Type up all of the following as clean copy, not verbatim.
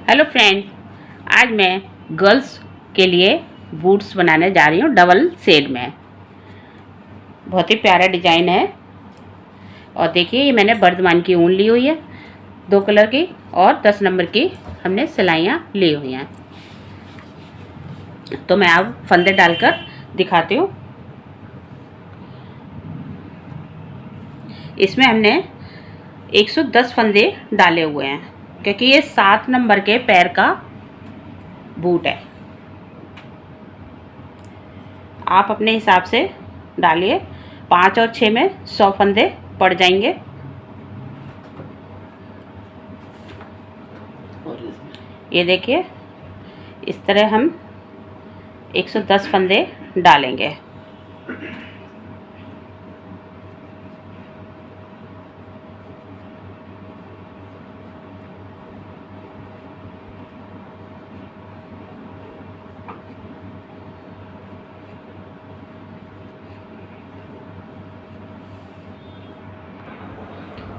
Hello friend, आज मैं girls के लिए बूट्स बनाने जा रही हूँ डबल शेड में। बहुत ही प्यारा डिजाइन है। और देखिए, ये मैंने बर्धमान की ऊन ली हुई है 2 कलर की, और 10 नंबर की हमने सिलाइयाँ ली हुई हैं। तो मैं अब फंदे डालकर दिखाती हूँ। इसमें हमने 110 फंदे डाले हुए हैं, क्योंकि ये 7 नंबर के पैर का बूट है। आप अपने हिसाब से डालिए। 5 और 6 में 100 फंदे पड़ जाएंगे। ये देखिए, इस तरह हम 110 फंदे डालेंगे।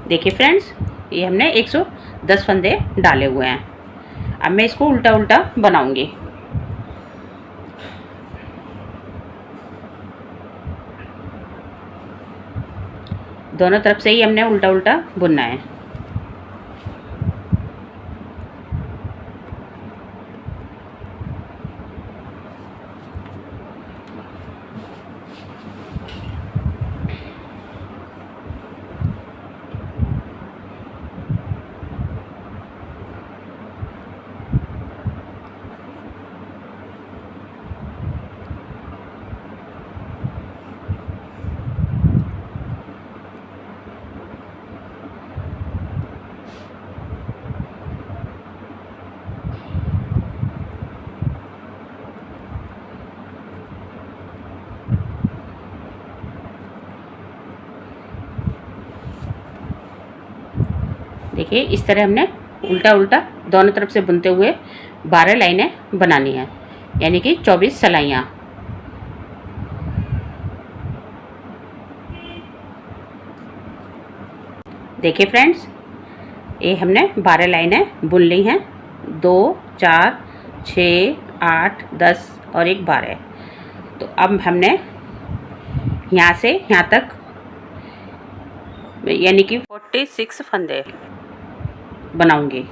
देखिए फ्रेंड्स, ये हमने 110 फंदे डाले हुए हैं। अब मैं इसको उल्टा उल्टा बनाऊंगी। दोनों तरफ से ही हमने उल्टा उल्टा बुनना है। देखिए, इस तरह हमने उल्टा उल्टा दोनों तरफ से बुनते हुए 12 लाइनें बनानी है, यानी कि 24 सिलाइयाँ। देखिए फ्रेंड्स, ये हमने 12 लाइनें बुन ली हैं। 2, 4, 6, 8, 10 और एक 12। तो अब हमने यहाँ से यहाँ तक, यानी कि 46 फंदे बनाऊंगी।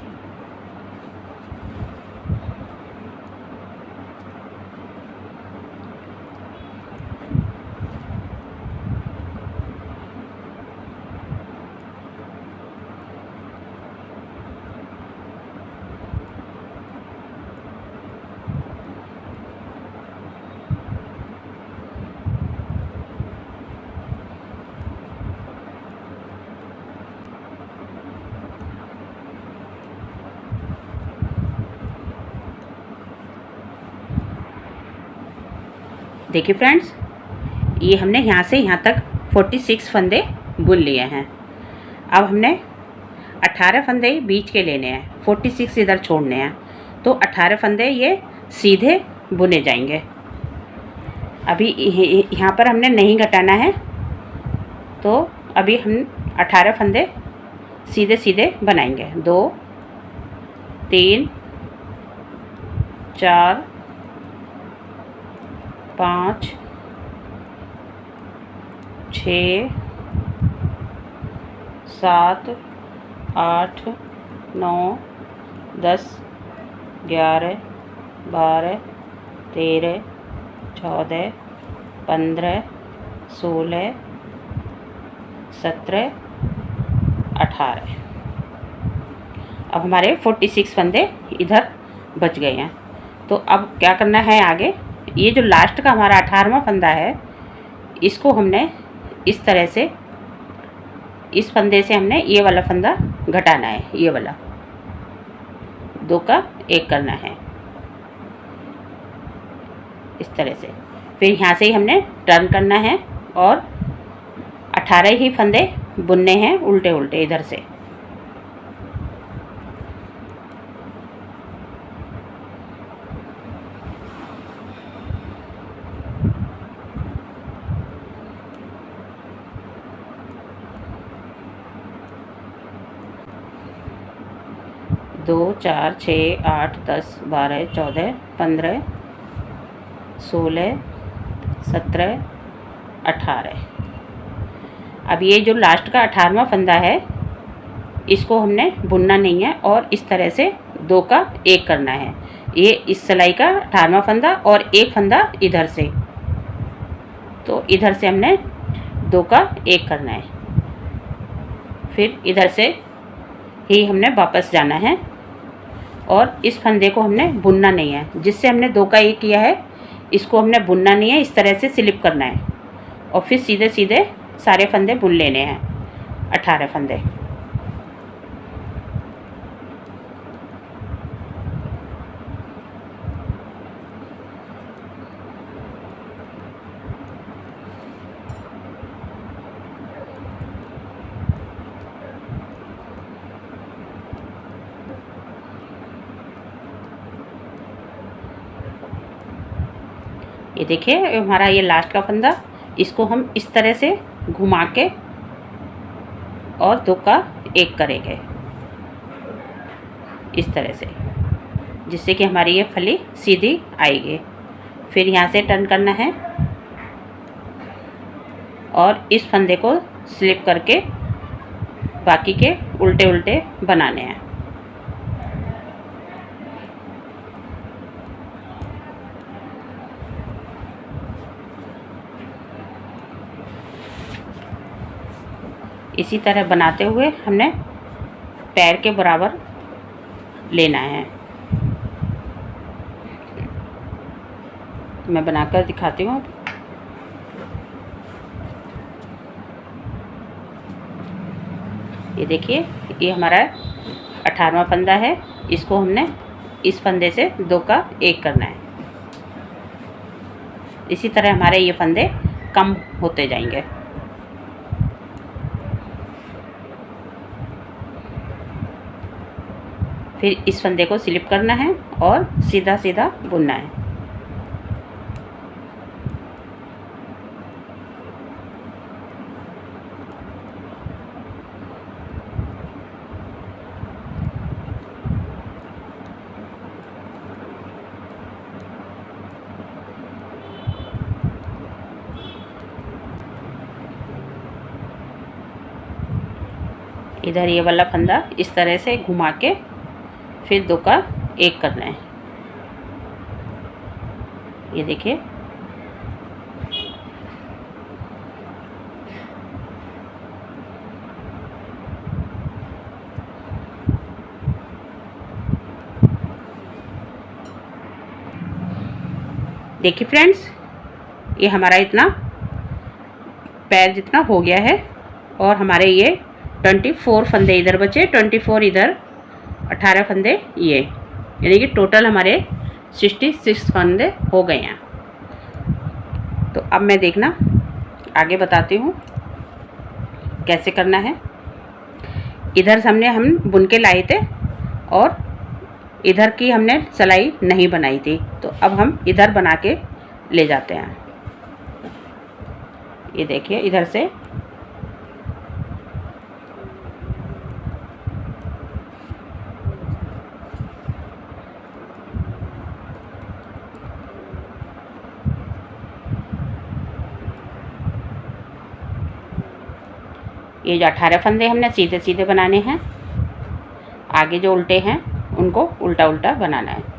देखिए फ्रेंड्स, ये हमने यहाँ से यहाँ तक 46 फंदे बुन लिए हैं। अब हमने 18 फंदे बीच के लेने हैं, 46 इधर छोड़ने हैं। तो 18 फंदे ये सीधे बुने जाएंगे। अभी यहाँ पर हमने नहीं घटाना है, तो अभी हम 18 फंदे सीधे सीधे बनाएंगे। 2, 3, 4, 5, 6, 7, 8, 9, 10, 11, 12, 13, 14, 15, 16, 17, 18। अब हमारे 46 फंदे इधर बच गए हैं। तो अब क्या करना है आगे, ये जो लास्ट का हमारा 18वां फंदा है, इसको हमने इस तरह से, इस फंदे से हमने ये वाला फंदा घटाना है। ये वाला 2 का 1 करना है, इस तरह से। फिर यहाँ से ही हमने टर्न करना है और 18 ही फंदे बुनने हैं उल्टे उल्टे इधर से। 2 4 6 8 10 12 14 15 16 17 18। अब ये जो लास्ट का 18वां फंदा है इसको हमने बुनना नहीं है और इस तरह से 2 का 1 करना है। ये इस सिलाई का 18वां फंदा और एक फंदा इधर से, तो इधर से हमने 2 का 1 करना है। फिर इधर से ही हमने वापस जाना है और इस फंदे को हमने बुनना नहीं है। जिससे हमने 2 का 1 किया है इसको हमने बुनना नहीं है, इस तरह से स्लिप करना है और फिर सीधे सीधे सारे फंदे बुन लेने हैं, 18 फंदे। ये देखिए हमारा ये लास्ट का फंदा, इसको हम इस तरह से घुमा के और 2 का 1 करेंगे इस तरह से, जिससे कि हमारी ये फली सीधी आएगी। फिर यहाँ से टर्न करना है और इस फंदे को स्लिप करके बाकी के उल्टे उल्टे बनाने हैं। इसी तरह बनाते हुए हमने पैर के बराबर लेना है। मैं बनाकर दिखाती हूँ। ये देखिए ये हमारा 18वां फंदा है, इसको हमने इस फंदे से 2 का 1 करना है। इसी तरह हमारे ये फंदे कम होते जाएंगे। फिर इस फंदे को स्लिप करना है और सीधा सीधा बुनना है। इधर ये वाला फंदा इस तरह से घुमा के फिर 2 का 1 करना है। ये देखिए देखिए फ्रेंड्स, ये हमारा इतना पैर जितना हो गया है और हमारे ये 24 फंदे इधर बचे, 24 इधर, 18 फंदे ये, यानी कि टोटल हमारे 66 फंदे हो गए हैं। तो अब मैं देखना आगे बताती हूँ कैसे करना है। इधर हमने हम बुन के लाए थे और इधर की हमने सिलाई नहीं बनाई थी, तो अब हम इधर बना के ले जाते हैं। ये देखिए इधर से ये जो 18 फंदे हमने सीधे सीधे बनाने हैं, आगे जो उल्टे हैं उनको उल्टा उल्टा बनाना है।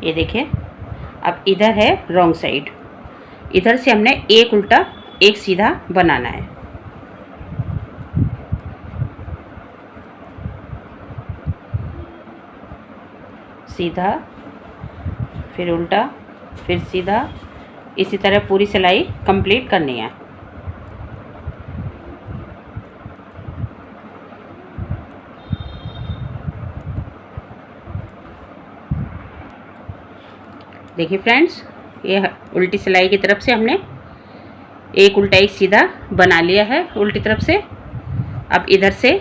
ये देखिए अब इधर है रॉन्ग साइड, इधर से हमने एक उल्टा एक सीधा बनाना है। सीधा, फिर उल्टा, फिर सीधा। इसी तरह पूरी सिलाई कंप्लीट करनी है। देखिए फ्रेंड्स, ये उल्टी सिलाई की तरफ से हमने एक उल्टा एक सीधा बना लिया है उल्टी तरफ से। अब इधर से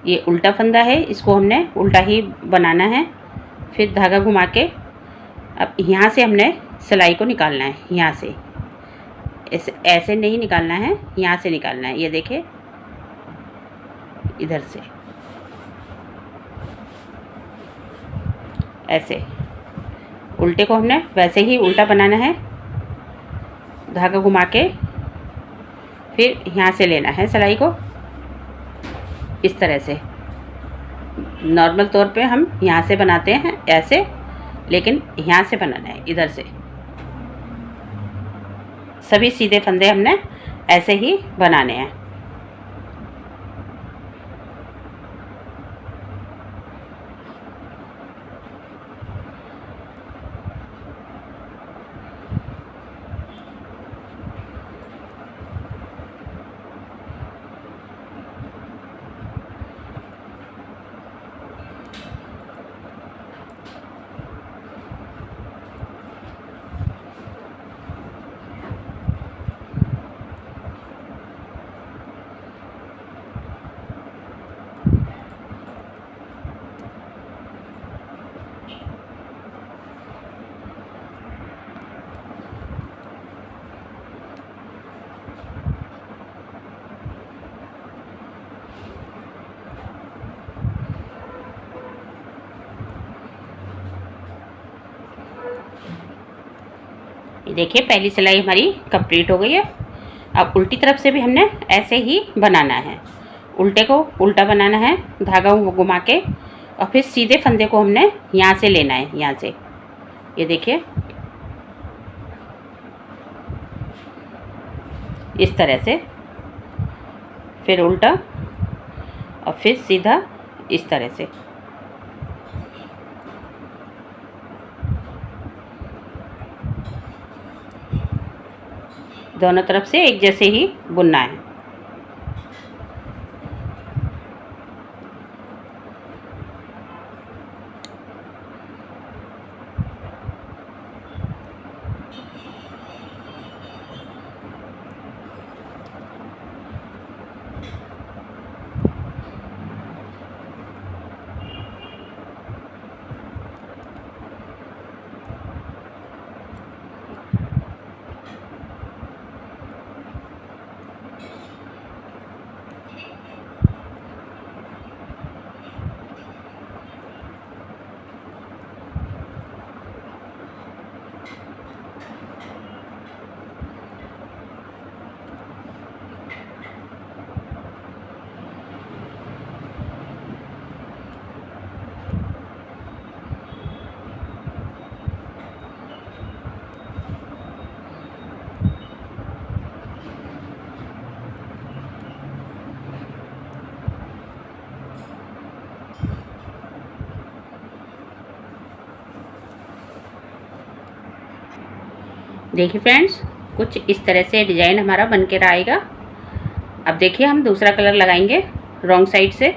ये उल्टा फंदा है, इसको हमने उल्टा ही बनाना है। फिर धागा घुमा के अब यहाँ से हमने सिलाई को निकालना है। यहाँ से ऐसे नहीं निकालना है, यहाँ से निकालना है। ये देखिए, इधर से ऐसे उल्टे को हमने वैसे ही उल्टा बनाना है। धागा घुमा के फिर यहाँ से लेना है सिलाई को, इस तरह से। नॉर्मल तौर पे हम यहाँ से बनाते हैं ऐसे, लेकिन यहाँ से बनाना है, इधर से। सभी सीधे फंदे हमने ऐसे ही बनाने हैं। ये देखिए, पहली सिलाई हमारी कंप्लीट हो गई है। अब उल्टी तरफ से भी हमने ऐसे ही बनाना है। उल्टे को उल्टा बनाना है, धागा घुमा के, और फिर सीधे फंदे को हमने यहाँ से लेना है, यहाँ से। ये देखिए, इस तरह से, फिर उल्टा और फिर सीधा, इस तरह से। दोनों तरफ से एक जैसे ही बुनना है। देखिए फ्रेंड्स, कुछ इस तरह से डिज़ाइन हमारा बन के आएगा। अब देखिए, हम दूसरा कलर लगाएंगे रॉन्ग साइड से।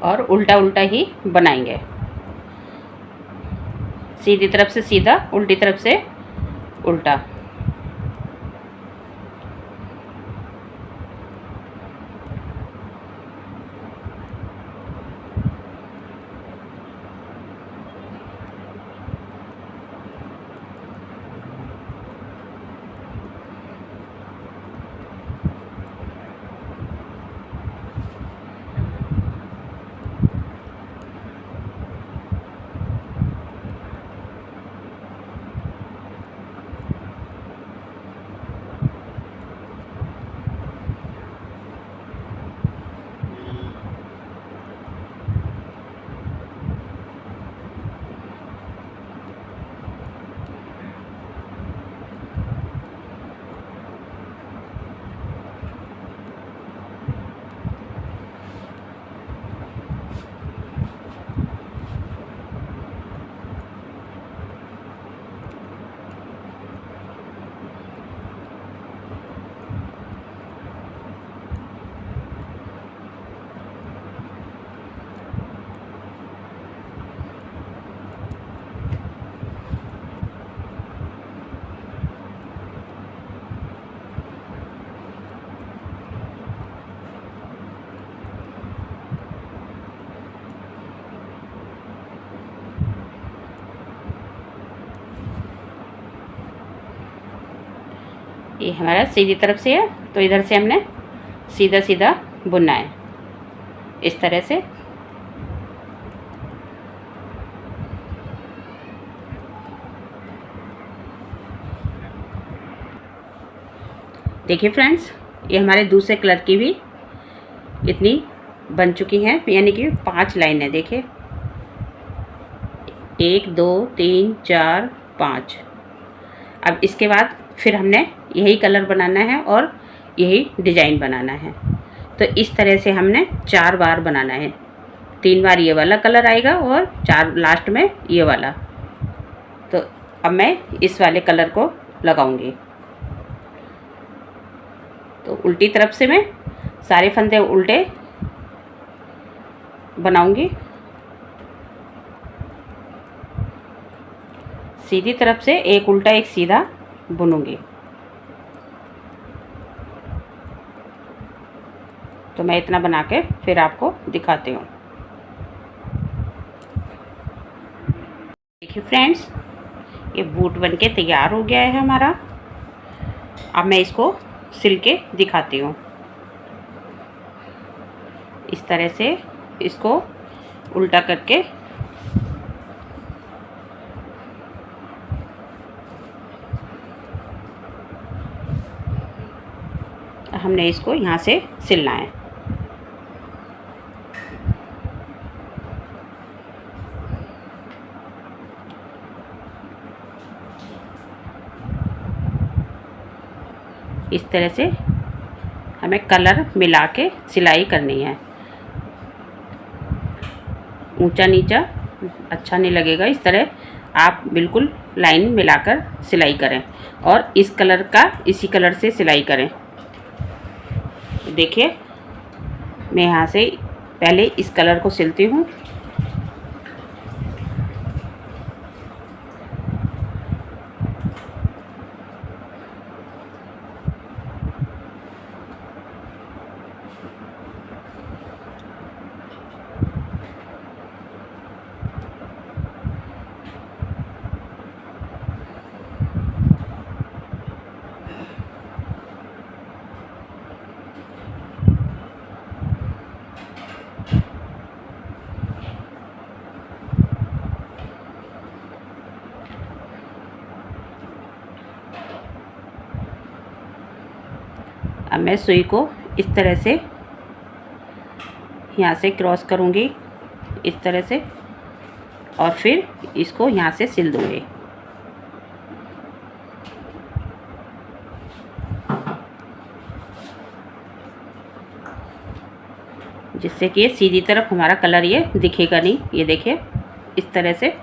और उल्टा उल्टा ही बनाएंगे। सीधी तरफ से सीधा, उल्टी तरफ से उल्टा। ये हमारा सीधी तरफ से है, तो इधर से हमने सीधा सीधा बुनना है इस तरह से। देखिए फ्रेंड्स, ये हमारे दूसरे कलर की भी इतनी बन चुकी हैं, यानी कि 5 लाइन है। देखिए 1 2 3 4 5। अब इसके बाद फिर हमने यही कलर बनाना है और यही डिज़ाइन बनाना है। तो इस तरह से हमने 4 बार बनाना है। 3 बार ये वाला कलर आएगा और 4 लास्ट में ये वाला। तो अब मैं इस वाले कलर को लगाऊंगी। तो उल्टी तरफ से मैं सारे फंदे उल्टे बनाऊंगी, सीधी तरफ से एक उल्टा एक सीधा बुनूंगी। तो मैं इतना बना के फिर आपको दिखाती हूँ। देखिए फ्रेंड्स, ये बूट बन के तैयार हो गया है हमारा। अब मैं इसको सिल के दिखाती हूँ। इस तरह से इसको उल्टा करके हमने इसको यहाँ से सिलना है। इस तरह से हमें कलर मिला के सिलाई करनी है। ऊंचा नीचा अच्छा नहीं लगेगा। इस तरह आप बिल्कुल लाइन मिलाकर सिलाई करें और इस कलर का इसी कलर से सिलाई करें। देखिए मैं यहाँ से पहले इस कलर को सिलती हूँ। अब मैं सुई को इस तरह से यहाँ से क्रॉस करूँगी इस तरह से, और फिर इसको यहाँ से सिल दूँगी। जिससे कि ये सीधी तरफ हमारा कलर ये दिखेगा नहीं। ये देखिए इस तरह से।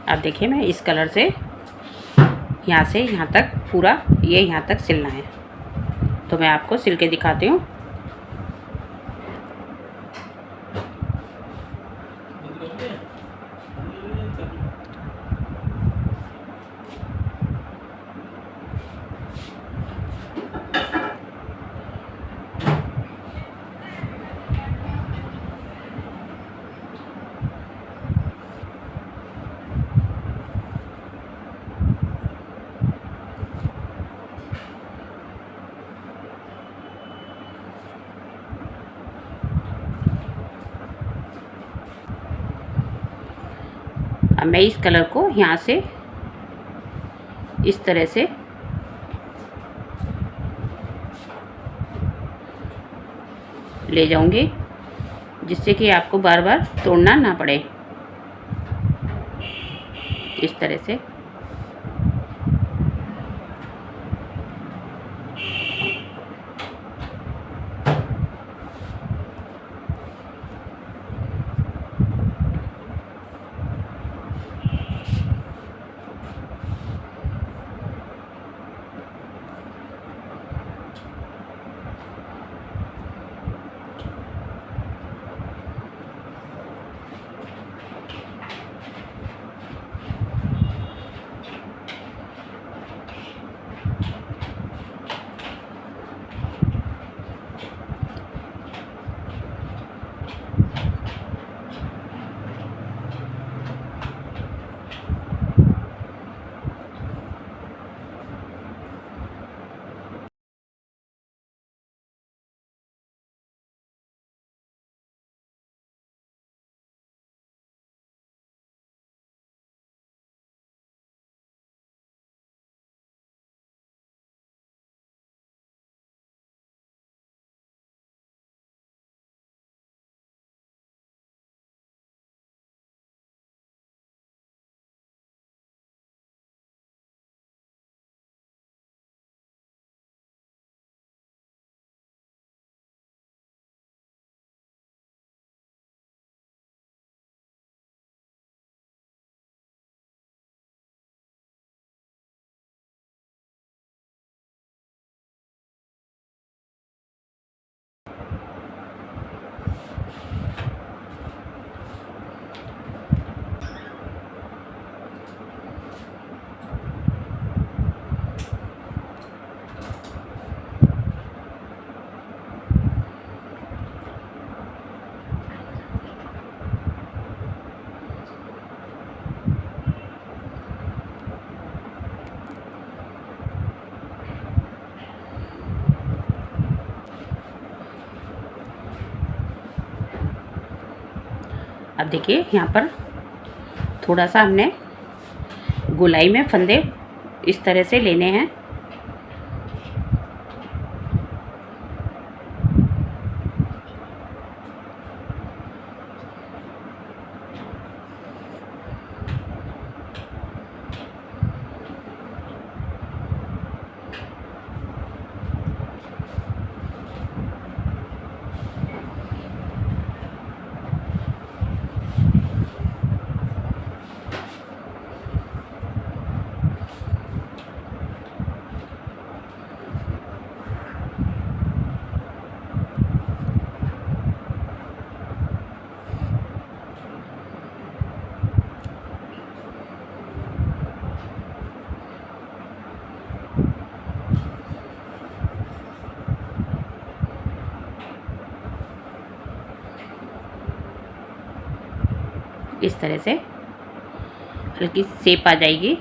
अब देखिए मैं इस कलर से यहाँ तक पूरा ये यहाँ तक सिलना है। तो मैं आपको सिल के दिखाती हूँ। अब मैं इस कलर को यहाँ से इस तरह से ले जाऊंगी, जिससे कि आपको बार बार तोड़ना ना पड़े। इस तरह से अब देखिए यहाँ पर थोड़ा सा हमने गोलाई में फंदे इस तरह से लेने हैं। इस तरह से हल्की शेप आ जाएगी।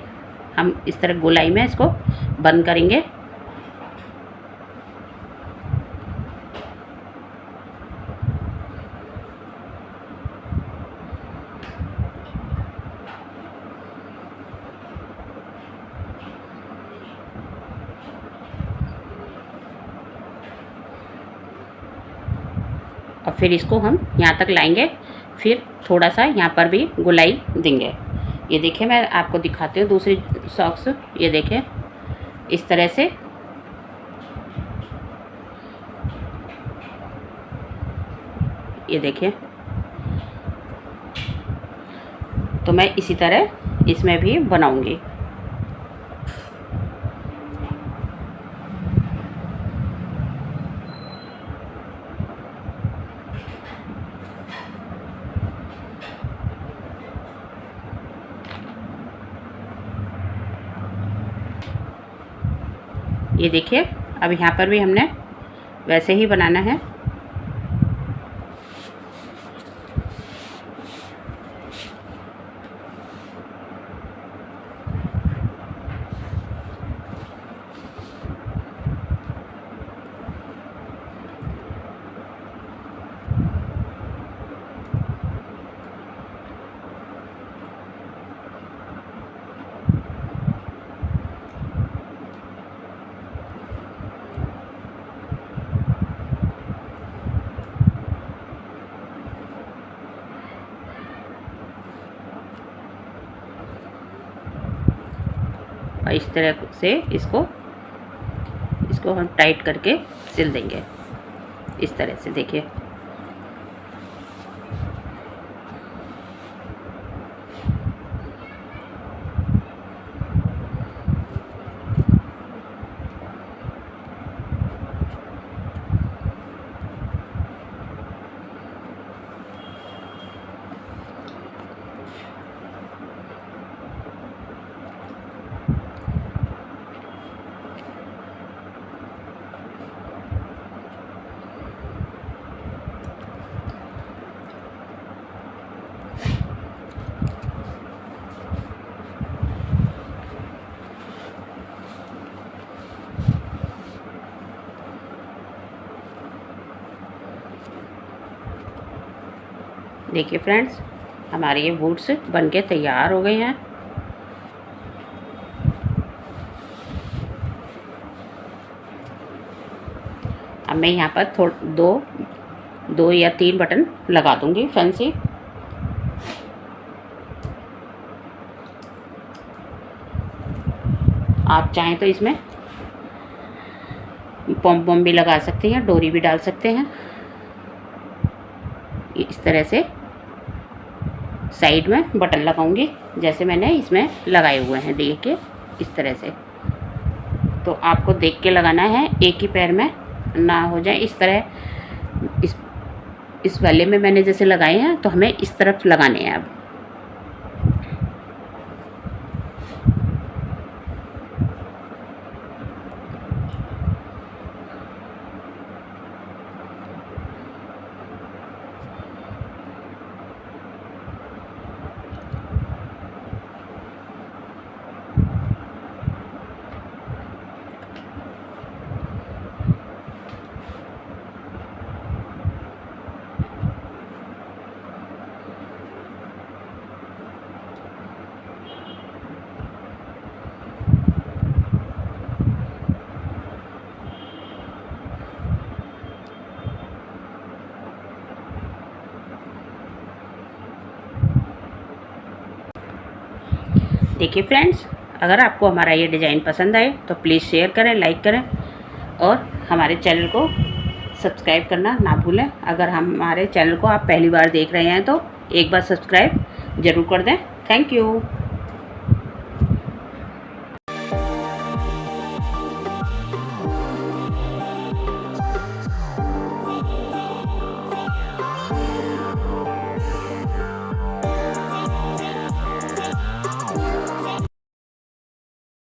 हम इस तरह गोलाई में इसको बंद करेंगे। और फिर इसको हम यहाँ तक लाएंगे, फिर थोड़ा सा यहाँ पर भी गोलाई देंगे। ये देखिए मैं आपको दिखाती हूँ दूसरी सॉक्स। ये देखिए इस तरह से ये देखिए। तो मैं इसी तरह इसमें भी बनाऊंगी। ये देखिए अब यहाँ पर भी हमने वैसे ही बनाना है। और इस तरह से इसको हम टाइट करके सिल देंगे। इस तरह से देखिए। देखिए फ्रेंड्स, हमारे ये बूट्स बनके तैयार हो गए हैं। अब मैं यहाँ पर दो या 3 बटन लगा दूंगी फैंसी। आप चाहें तो इसमें पॉम पॉम भी लगा सकते हैं, डोरी भी डाल सकते हैं। इस तरह से साइड में बटन लगाऊंगी जैसे मैंने इसमें लगाए हुए हैं, देखिए इस तरह से। तो आपको देख के लगाना है, एक ही पैर में ना हो जाए। इस तरह इस वाले में मैंने जैसे लगाए हैं तो हमें इस तरफ लगाने हैं। अब देखिए फ्रेंड्स, अगर आपको हमारा ये डिज़ाइन पसंद आए तो प्लीज़ शेयर करें, लाइक करें और हमारे चैनल को सब्सक्राइब करना ना भूलें। अगर हमारे चैनल को आप पहली बार देख रहे हैं तो एक बार सब्सक्राइब ज़रूर कर दें। Thank you.